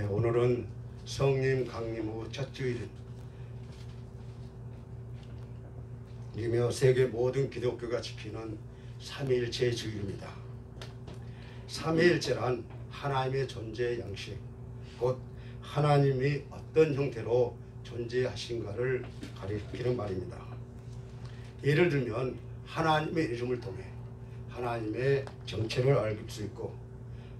오늘은 성림 강림 후 첫 주일이며 세계 모든 기독교가 지키는 삼위일체 주일입니다. 삼위일체란 하나님의 존재 양식, 곧 하나님이 어떤 형태로 존재하신가를 가리키는 말입니다. 예를 들면 하나님의 이름을 통해 하나님의 정체를 알 수 있고,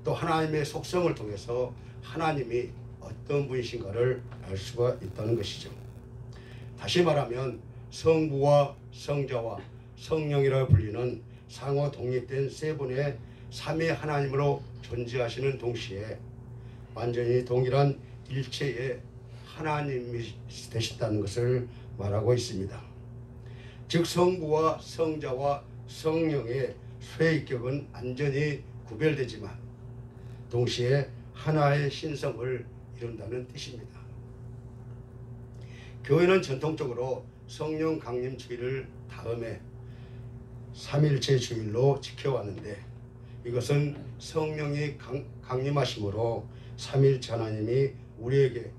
또 하나님의 속성을 통해서 하나님이 어떤 분이신가를 알 수가 있다는 것이죠. 다시 말하면 성부와 성자와 성령이라 불리는 상호 독립된 세 분의 삼위 하나님으로 존재하시는 동시에 완전히 동일한 일체의 하나님이 되신다는 것을 말하고 있습니다. 즉 성부와 성자와 성령의 쇠인격은 완전히 구별되지만 동시에 하나의 신성을 이룬다는 뜻입니다. 교회는 전통적으로 성령 강림 주일을 다음에 삼일체 주일로 지켜왔는데, 이것은 성령이 강림하심으로 삼일체 하나님이 우리에게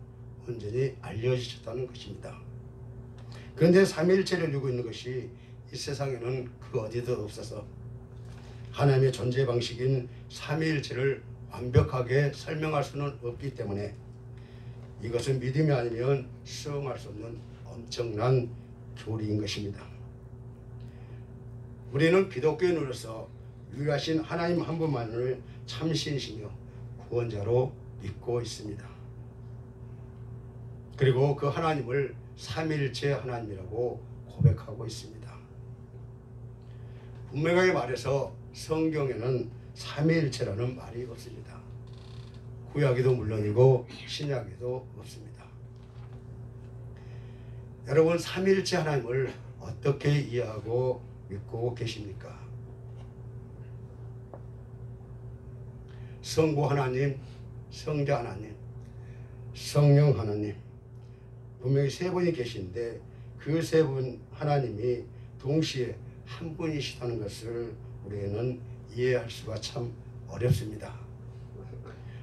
온전히 알려주셨다는 것입니다. 그런데 삼일체를 이루고 있는 것이 이 세상에는 그 어디도 없어서 하나님의 존재 방식인 삼위일체를 완벽하게 설명할 수는 없기 때문에 이것은 믿음이 아니면 수용할 수 없는 엄청난 교리인 것입니다. 우리는 기독교인으로서 유일하신 하나님 한 분만을 참신이시며 구원자로 믿고 있습니다. 그리고 그 하나님을 삼위일체 하나님이라고 고백하고 있습니다. 분명하게 말해서 성경에는 삼위일체라는 말이 없습니다. 구약에도 물론이고 신약에도 없습니다. 여러분, 삼위일체 하나님을 어떻게 이해하고 믿고 계십니까? 성부 하나님, 성자 하나님, 성령 하나님, 분명히 세 분이 계신데 그 세 분 하나님이 동시에 한 분이시다는 것을 우리는 이해할 수가 참 어렵습니다.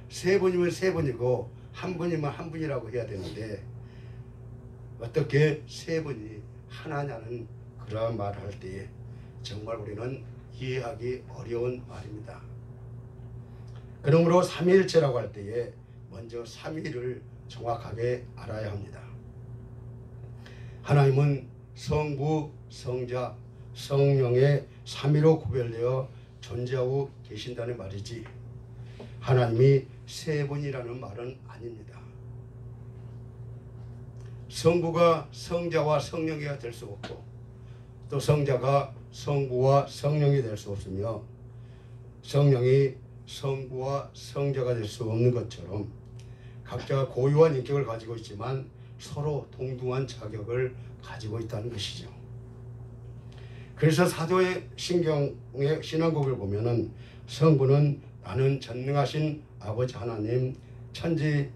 세 분이면 세 분이고 한 분이면 한 분이라고 해야 되는데 어떻게 세 분이 하나냐는 그러한 말을 할 때에 정말 우리는 이해하기 어려운 말입니다. 그러므로 삼위일체라고 할 때에 먼저 삼위를 정확하게 알아야 합니다. 하나님은 성부, 성자, 성령의 삼위로 구별되어 존재하고 계신다는 말이지 하나님이 세 분이라는 말은 아닙니다. 성부가 성자와 성령이 될 수 없고, 또 성자가 성부와 성령이 될 수 없으며, 성령이 성부와 성자가 될 수 없는 것처럼 각자 고유한 인격을 가지고 있지만 서로 동등한 자격을 가지고 있다는 것이죠. 그래서 사도의 신경의 신앙곡을 보면은 성부는 나는 전능하신 아버지 하나님 천지의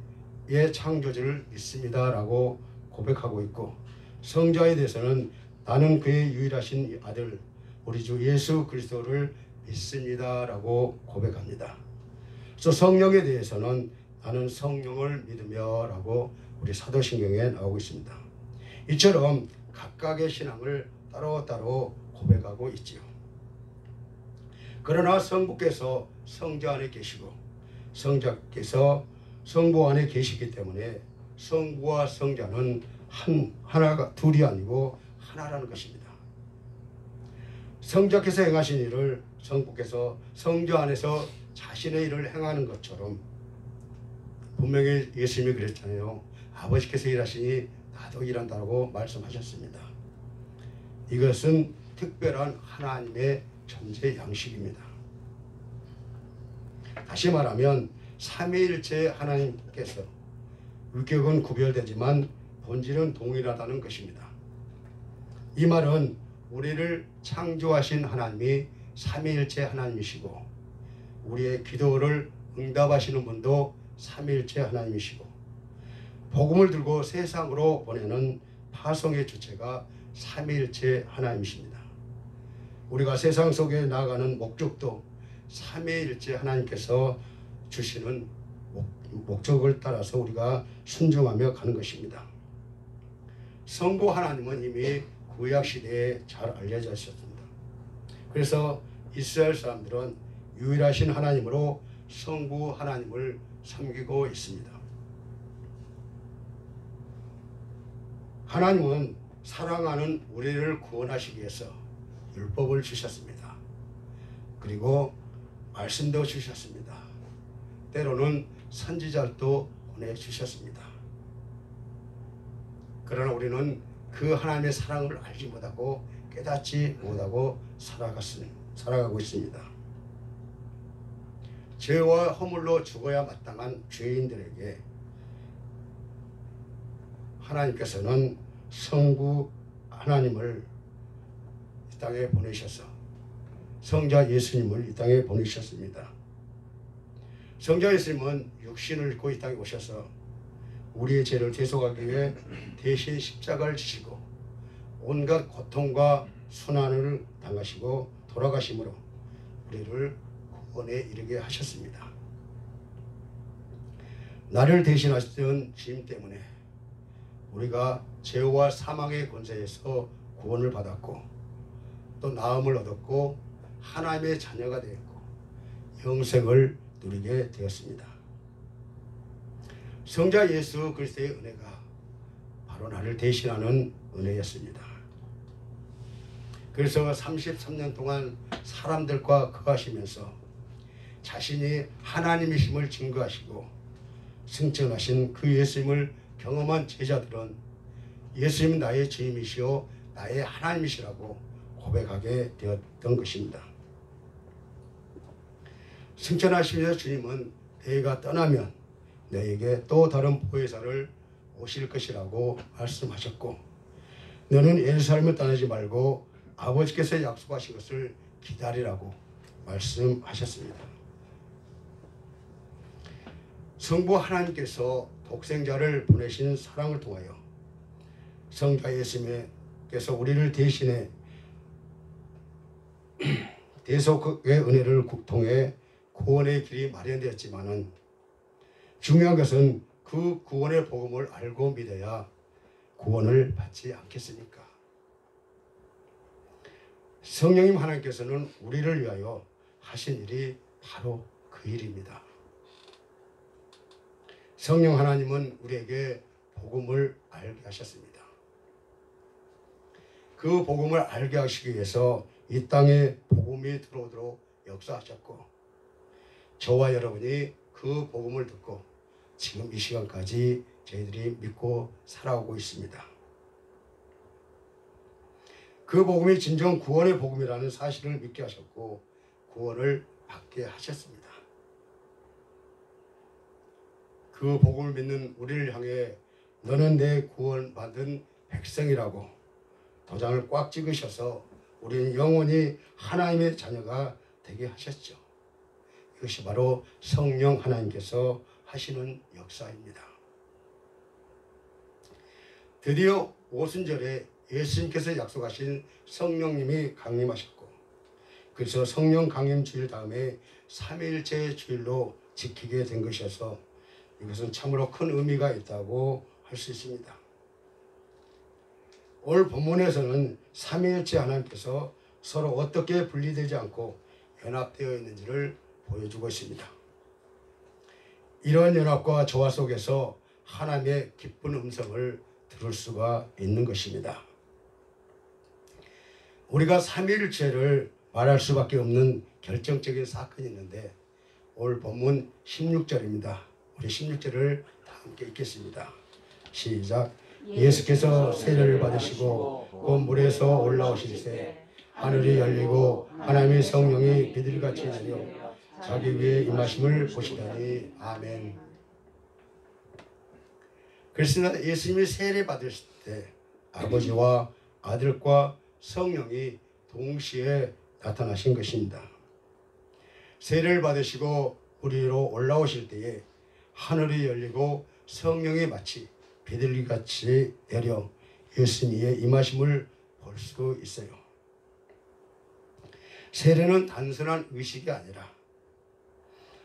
창조주를 믿습니다 라고 고백하고 있고, 성자에 대해서는 나는 그의 유일하신 아들 우리 주 예수 그리스도를 믿습니다 라고 고백합니다. 또 성령에 대해서는 나는 성령을 믿으며 라고 우리 사도신경에 나오고 있습니다. 이처럼 각각의 신앙을 따로따로 고백하고 있지요. 그러나 성부께서 성자 안에 계시고 성자께서 성부 안에 계시기 때문에 성부와 성자는 하나가 둘이 아니고 하나라는 것입니다. 성자께서 행하신 일을 성부께서 성자 안에서 자신의 일을 행하는 것처럼 분명히 예수님이 그랬잖아요. 아버지께서 일하시니 나도 일한다고 말씀하셨습니다. 이것은 특별한 하나님의 존재 양식입니다. 다시 말하면 삼위일체 하나님께서 율격은 구별되지만 본질은 동일하다는 것입니다. 이 말은 우리를 창조하신 하나님이 삼위일체 하나님이시고 우리의 기도를 응답하시는 분도 삼위일체 하나님이시고 복음을 들고 세상으로 보내는 파송의 주체가 삼위일체 하나님이십니다. 우리가 세상 속에 나아가는 목적도 삼위일체 하나님께서 주시는 목적을 따라서 우리가 순종하며 가는 것입니다. 성부 하나님은 이미 구약 시대에 잘 알려져 있었습니다. 그래서 이스라엘 사람들은 유일하신 하나님으로 성부 하나님을 섬기고 있습니다. 하나님은 사랑하는 우리를 구원하시기 위해서 율법을 주셨습니다. 그리고 말씀도 주셨습니다. 때로는 선지자도 보내주셨습니다. 그러나 우리는 그 하나님의 사랑을 알지 못하고 깨닫지 못하고 살아가고 있습니다. 죄와 허물로 죽어야 마땅한 죄인들에게 하나님께서는 성부 하나님을 이 땅에 보내셔서 성자 예수님을 이 땅에 보내셨습니다. 성자 예수님은 육신을 입고 이 땅에 오셔서 우리의 죄를 대속하기 위해 대신 십자가를 지시고 온갖 고통과 순환을 당하시고 돌아가심으로 우리를 구원에 이르게 하셨습니다. 나를 대신하시던 주님 때문에 우리가 죄와 사망의 권세에서 구원을 받았고 또 나음을 얻었고 하나님의 자녀가 되었고 영생을 누리게 되었습니다. 성자 예수 그리스도의 은혜가 바로 나를 대신하는 은혜였습니다. 그래서 33년 동안 사람들과 거하시면서 자신이 하나님이심을 증거하시고 승천하신 그 예수님을 경험한 제자들은 예수님은 나의 주님이시오 나의 하나님이시라고 고백하게 되었던 것입니다. 승천하시면서 주님은 너희가 떠나면 너에게 또 다른 보혜사를 오실 것이라고 말씀하셨고 너는 예루살렘을 떠나지 말고 아버지께서 약속하신 것을 기다리라고 말씀하셨습니다. 성부 하나님께서 독생자를 보내신 사랑을 통하여 성자 예수님께서 우리를 대신해 대속의 은혜를 통해 구원의 길이 마련되었지만은 중요한 것은 그 구원의 복음을 알고 믿어야 구원을 받지 않겠습니까? 성령님 하나님께서는 우리를 위하여 하신 일이 바로 그 일입니다. 성령 하나님은 우리에게 복음을 알게 하셨습니다. 그 복음을 알게 하시기 위해서 이 땅에 복음이 들어오도록 역사하셨고 저와 여러분이 그 복음을 듣고 지금 이 시간까지 저희들이 믿고 살아오고 있습니다. 그 복음이 진정 구원의 복음이라는 사실을 믿게 하셨고 구원을 받게 하셨습니다. 그 복음을 믿는 우리를 향해 너는 내 구원받은 백성이라고 도장을 꽉 찍으셔서 우리는 영원히 하나님의 자녀가 되게 하셨죠. 이것이 바로 성령 하나님께서 하시는 역사입니다. 드디어 오순절에 예수님께서 약속하신 성령님이 강림하셨고 그래서 성령 강림 주일 다음에 3일째 주일로 지키게 된 것이어서 이것은 참으로 큰 의미가 있다고 할 수 있습니다. 오늘 본문에서는 3일째 하나님께서 서로 어떻게 분리되지 않고 연합되어 있는지를 보여주고 있습니다. 이런 연합과 조화 속에서 하나님의 기쁜 음성을 들을 수가 있는 것입니다. 우리가 3일째를 말할 수밖에 없는 결정적인 사건이 있는데 오늘 본문 16절입니다. 우리 16절을 다 함께 읽겠습니다. 시작. 예수께서 세례를 받으시고 곧 물에서 올라오실새 하늘이 열리고 하나님의 성령이 비둘기같이 내려 자기 위에 임하심을 보시다니. 아멘. 그래서 예수님이 세례 받으실 때 아버지와 아들과 성령이 동시에 나타나신 것입니다. 세례를 받으시고 물 위로 올라오실 때에 하늘이 열리고 성령이 마치 비둘기같이 내려 예수님의 임하심을 볼 수 있어요. 세례는 단순한 의식이 아니라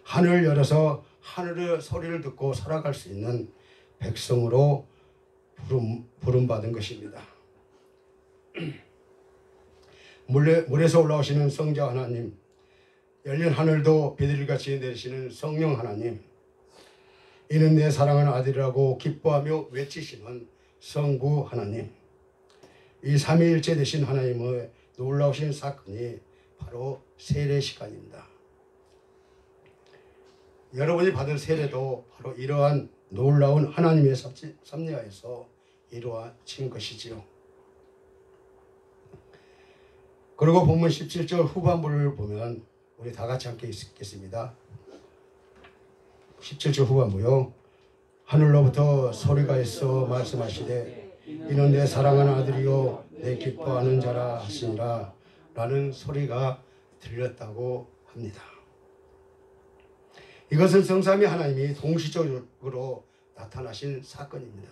하늘을 열어서 하늘의 소리를 듣고 살아갈 수 있는 백성으로 부름받은 것입니다. 물에서 올라오시는 성자 하나님, 열린 하늘도 비둘기같이 내리시는 성령 하나님, 이는 내 사랑하는 아들이라고 기뻐하며 외치시는 성부 하나님, 이 삼위일체 되신 하나님의 놀라우신 사건이 바로 세례 시간입니다. 여러분이 받은 세례도 바로 이러한 놀라운 하나님의 섭리하에서 이루어진 것이지요. 그리고 본문 17절 후반부를 보면 우리 다 같이 함께 읽겠습니다. 17절 후반부요. 하늘로부터 소리가 있어 말씀하시되 이는 내 사랑하는 아들이요 내 기뻐하는 자라 하시니라 라는 소리가 들렸다고 합니다. 이것은 성삼위 하나님이 동시적으로 나타나신 사건입니다.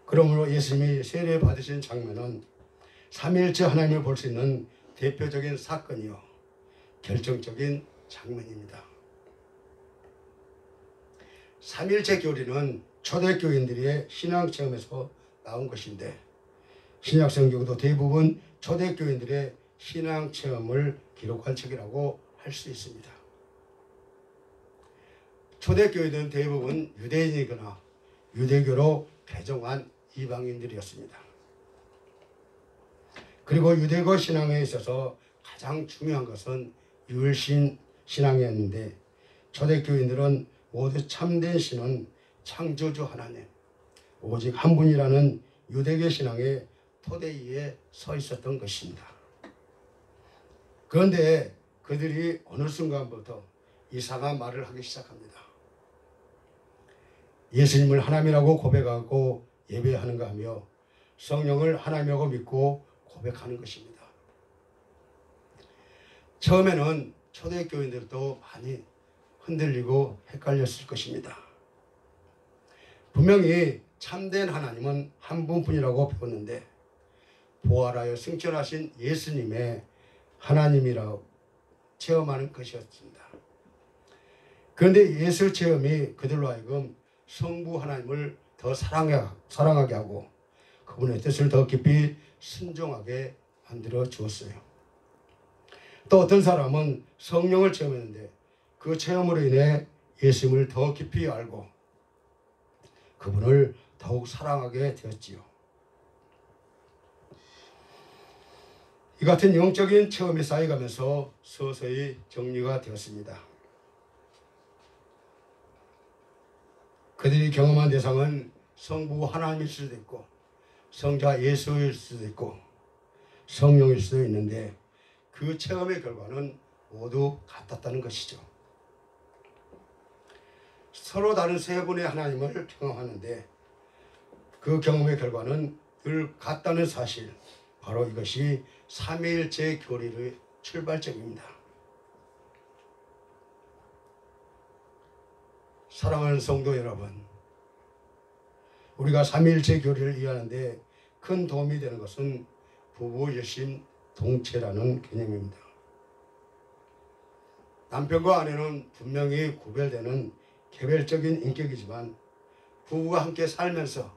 그러므로 예수님이 세례 받으신 장면은 삼위일체 하나님을 볼 수 있는 대표적인 사건이요 결정적인 장면입니다. 삼위일체 교리는 초대교인들의 신앙체험에서 나온 것인데 신약성경도 대부분 초대교인들의 신앙체험을 기록한 책이라고 할 수 있습니다. 초대교인들은 대부분 유대인이거나 유대교로 개종한 이방인들이었습니다. 그리고 유대교 신앙에 있어서 가장 중요한 것은 유일신 신앙이었는데 초대교인들은 모두 참된 신은 창조주 하나님, 오직 한 분이라는 유대교 신앙의 토대 위에 서 있었던 것입니다. 그런데 그들이 어느 순간부터 이상한 말을 하기 시작합니다. 예수님을 하나님이라고 고백하고 예배하는가 하며 성령을 하나님이라고 믿고 고백하는 것입니다. 처음에는 초대교인들도 많이 흔들리고 헷갈렸을 것입니다. 분명히 참된 하나님은 한 분뿐이라고 배웠는데 부활하여 승천하신 예수님의 하나님이라고 체험하는 것이었습니다. 그런데 예수 체험이 그들로 하여금 성부 하나님을 더 사랑하게 하고 그분의 뜻을 더 깊이 순종하게 만들어 주었어요. 또 어떤 사람은 성령을 체험했는데 그 체험으로 인해 예수님을 더 깊이 알고 그분을 더욱 사랑하게 되었지요. 이 같은 영적인 체험이 쌓여가면서 서서히 정리가 되었습니다. 그들이 경험한 대상은 성부 하나님일 수도 있고 성자 예수일 수도 있고 성령일 수도 있는데 그 체험의 결과는 모두 같았다는 것이죠. 서로 다른 세 분의 하나님을 경험하는데 그 경험의 결과는 늘 같다는 사실, 바로 이것이 삼위일체 교리의 출발점입니다. 사랑하는 성도 여러분, 우리가 삼위일체 교리를 이해하는데 큰 도움이 되는 것은 부부 열심 동체라는 개념입니다. 남편과 아내는 분명히 구별되는 개별적인 인격이지만 부부가 함께 살면서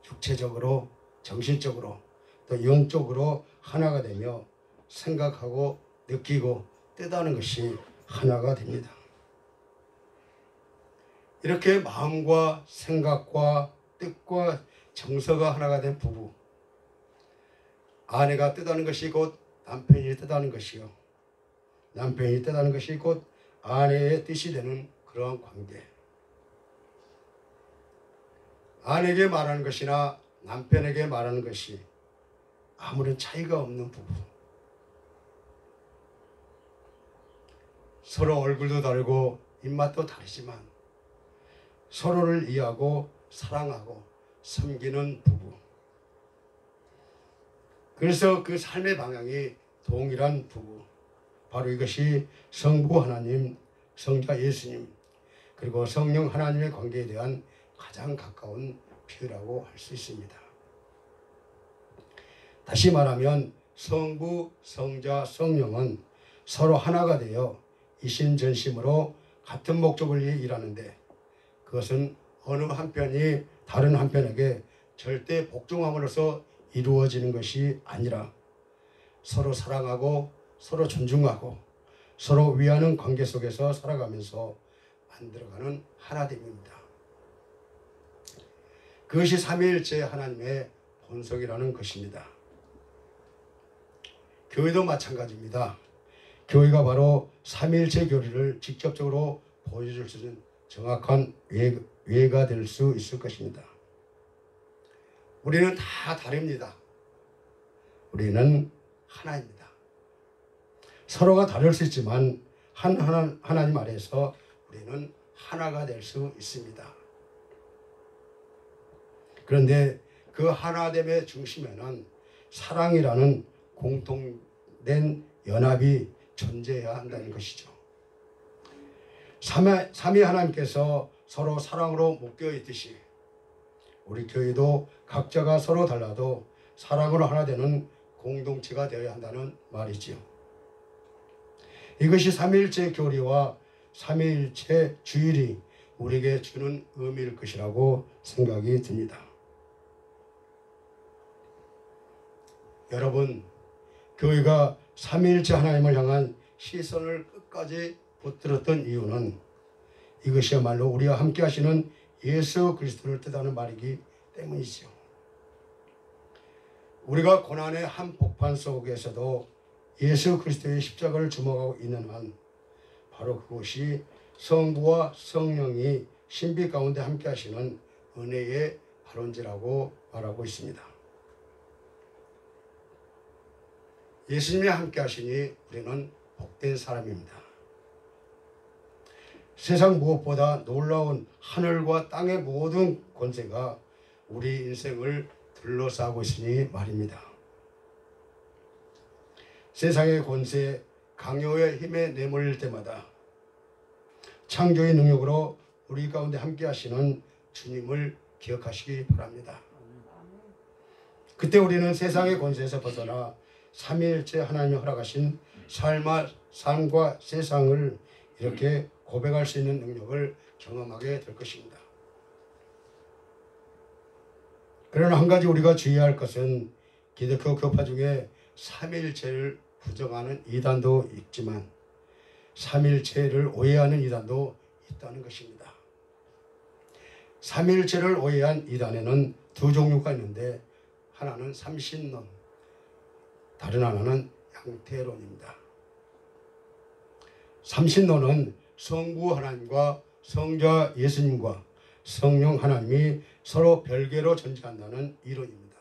육체적으로, 정신적으로, 또 영적으로 하나가 되며 생각하고 느끼고 뜻하는 것이 하나가 됩니다. 이렇게 마음과 생각과 뜻과 정서가 하나가 된 부부, 아내가 뜻하는 것이 곧 남편이 뜻하는 것이요, 남편이 뜻하는 것이 곧 아내의 뜻이 되는 그러한 관계. 아내에게 말하는 것이나 남편에게 말하는 것이 아무런 차이가 없는 부부. 서로 얼굴도 다르고 입맛도 다르지만 서로를 이해하고 사랑하고 섬기는 부부. 그래서 그 삶의 방향이 동일한 부부. 바로 이것이 성부 하나님, 성자 예수님, 그리고 성령 하나님의 관계에 대한 가장 가까운 표라고 할 수 있습니다. 다시 말하면 성부, 성자, 성령은 서로 하나가 되어 이심전심으로 같은 목적을 위해 일하는데 그것은 어느 한편이 다른 한편에게 절대 복종함으로써 이루어지는 것이 아니라 서로 사랑하고 서로 존중하고 서로 위하는 관계 속에서 살아가면서 만들어가는 하나됨입니다. 그것이 삼위일체 하나님의 본성이라는 것입니다. 교회도 마찬가지입니다. 교회가 바로 삼위일체 교리를 직접적으로 보여줄 수 있는 정확한 예가 될 수 있을 것입니다. 우리는 다 다릅니다. 우리는 하나입니다. 서로가 다를 수 있지만 하나님 아래에서 우리는 하나가 될 수 있습니다. 그런데 그 하나됨의 중심에는 사랑이라는 공통된 연합이 존재해야 한다는 것이죠. 삼위 하나님께서 서로 사랑으로 묶여 있듯이 우리 교회도 각자가 서로 달라도 사랑으로 하나 되는 공동체가 되어야 한다는 말이지요. 이것이 삼위일체 교리와 삼위일체 주일이 우리에게 주는 의미일 것이라고 생각이 듭니다. 여러분, 교회가 삼위일체 하나님을 향한 시선을 끝까지 붙들었던 이유는 이것이야말로 우리와 함께 하시는 예수 그리스도를 뜻하는 말이기 때문이죠. 우리가 고난의 한복판 속에서도 예수 그리스도의 십자가를 주목하고 있는 한 바로 그것이 성부와 성령이 신비 가운데 함께 하시는 은혜의 발원지라고 말하고 있습니다. 예수님이 함께 하시니 우리는 복된 사람입니다. 세상 무엇보다 놀라운 하늘과 땅의 모든 권세가 우리 인생을 둘러싸고 있으니 말입니다. 세상의 권세, 강요의 힘에 내몰릴 때마다 창조의 능력으로 우리 가운데 함께 하시는 주님을 기억하시기 바랍니다. 그때 우리는 세상의 권세에서 벗어나 삼위일체 하나님이 허락하신 삶과 세상을 이렇게 고백할 수 있는 능력을 경험하게 될 것입니다. 그러나 한 가지 우리가 주의해야 할 것은 기독교 교파 중에 삼위일체를 부정하는 이단도 있지만 삼위일체를 오해하는 이단도 있다는 것입니다. 삼위일체를 오해한 이단에는 두 종류가 있는데 하나는 삼신론, 다른 하나는 양태론입니다. 삼신론은 성부 하나님과 성자 예수님과 성령 하나님이 서로 별개로 존재한다는 이론입니다.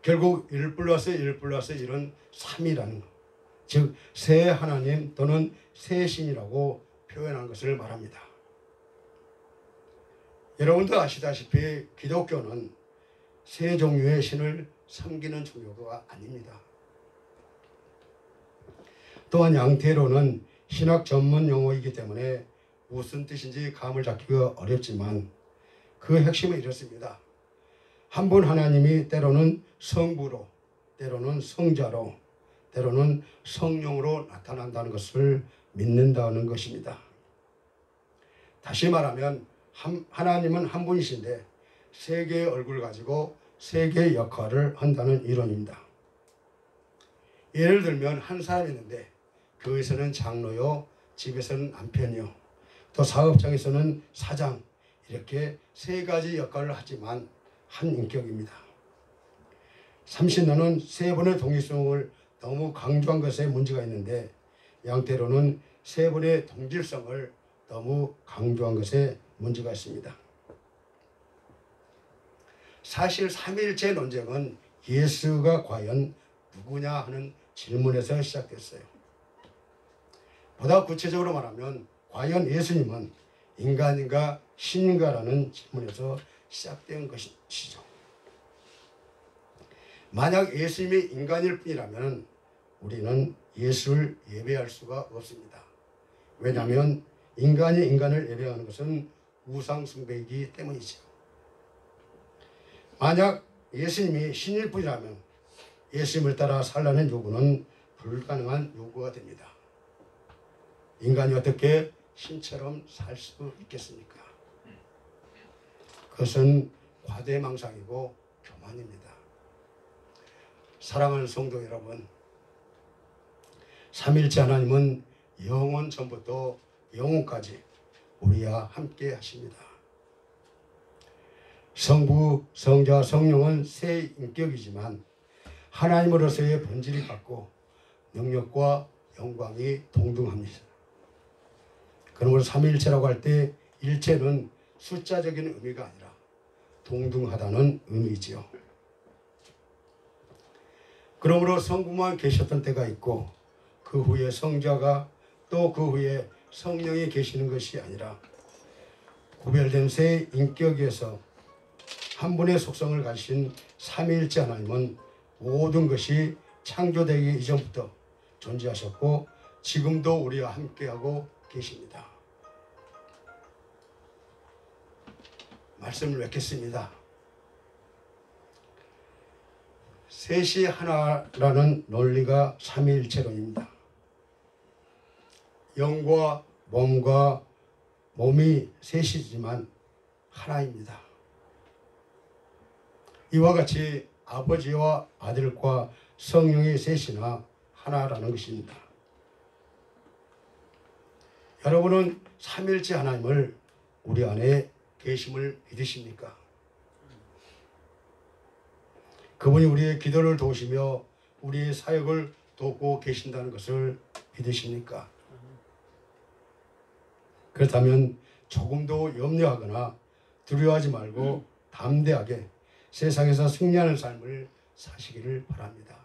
결국 1+1+1은 3이라는 것, 즉 세 하나님 또는 세 신이라고 표현한 것을 말합니다. 여러분도 아시다시피 기독교는 세 종류의 신을 섬기는 종교가 아닙니다. 또한 양태론은 신학 전문 용어이기 때문에 무슨 뜻인지 감을 잡기가 어렵지만 그 핵심은 이렇습니다. 한 분 하나님이 때로는 성부로, 때로는 성자로, 때로는 성령으로 나타난다는 것을 믿는다는 것입니다. 다시 말하면 하나님은 한 분이신데 세 개의 얼굴을 가지고 세 개의 역할을 한다는 이론입니다. 예를 들면 한 사람이 있는데 교회에서는 장로요, 집에서는 남편이요, 또 사업장에서는 사장, 이렇게 세 가지 역할을 하지만 한 인격입니다. 삼신론은 세 분의 동일성을 너무 강조한 것에 문제가 있는데 양태론은 세 분의 동질성을 너무 강조한 것에 문제가 있습니다. 사실 삼위일체 논쟁은 예수가 과연 누구냐 하는 질문에서 시작됐어요. 보다 구체적으로 말하면 과연 예수님은 인간인가 신인가라는 질문에서 시작된 것이죠. 만약 예수님이 인간일 뿐이라면 우리는 예수를 예배할 수가 없습니다. 왜냐하면 인간이 인간을 예배하는 것은 우상숭배이기 때문이죠. 만약 예수님이 신일 뿐이라면 예수님을 따라 살라는 요구는 불가능한 요구가 됩니다. 인간이 어떻게 신처럼 살 수 있겠습니까? 그것은 과대망상이고 교만입니다. 사랑하는 성도 여러분, 삼일째 하나님은 영원 전부터 영원까지 우리와 함께 하십니다. 성부, 성자, 성령은 세 인격이지만 하나님으로서의 본질이 같고 능력과 영광이 동등합니다. 그러므로 삼위일체라고 할 때 일체는 숫자적인 의미가 아니라 동등하다는 의미이지요. 그러므로 성부만 계셨던 때가 있고 그 후에 성자가 또 그 후에 성령이 계시는 것이 아니라 구별된 세 인격에서 한 분의 속성을 가진 삼위일체 하나님은 모든 것이 창조되기 이전부터 존재하셨고 지금도 우리와 함께하고 계십니다. 말씀을 맺겠습니다. 셋이 하나라는 논리가 삼위일체론입니다. 영과 몸과 몸이 셋이지만 하나입니다. 이와 같이 아버지와 아들과 성령이 셋이나 하나라는 것입니다. 여러분은 삼일째 하나님을 우리 안에 계심을 믿으십니까? 그분이 우리의 기도를 도우시며 우리의 사역을 돕고 계신다는 것을 믿으십니까? 그렇다면 조금도 염려하거나 두려워하지 말고 담대하게 세상에서 승리하는 삶을 사시기를 바랍니다.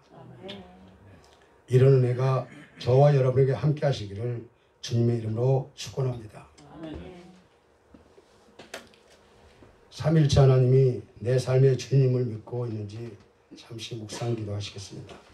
이런 은혜가 저와 여러분에게 함께 하시기를 주님의 이름으로 축원합니다. 삼일째 하나님이 내 삶의 주님을 믿고 있는지 잠시 묵상 기도하시겠습니다.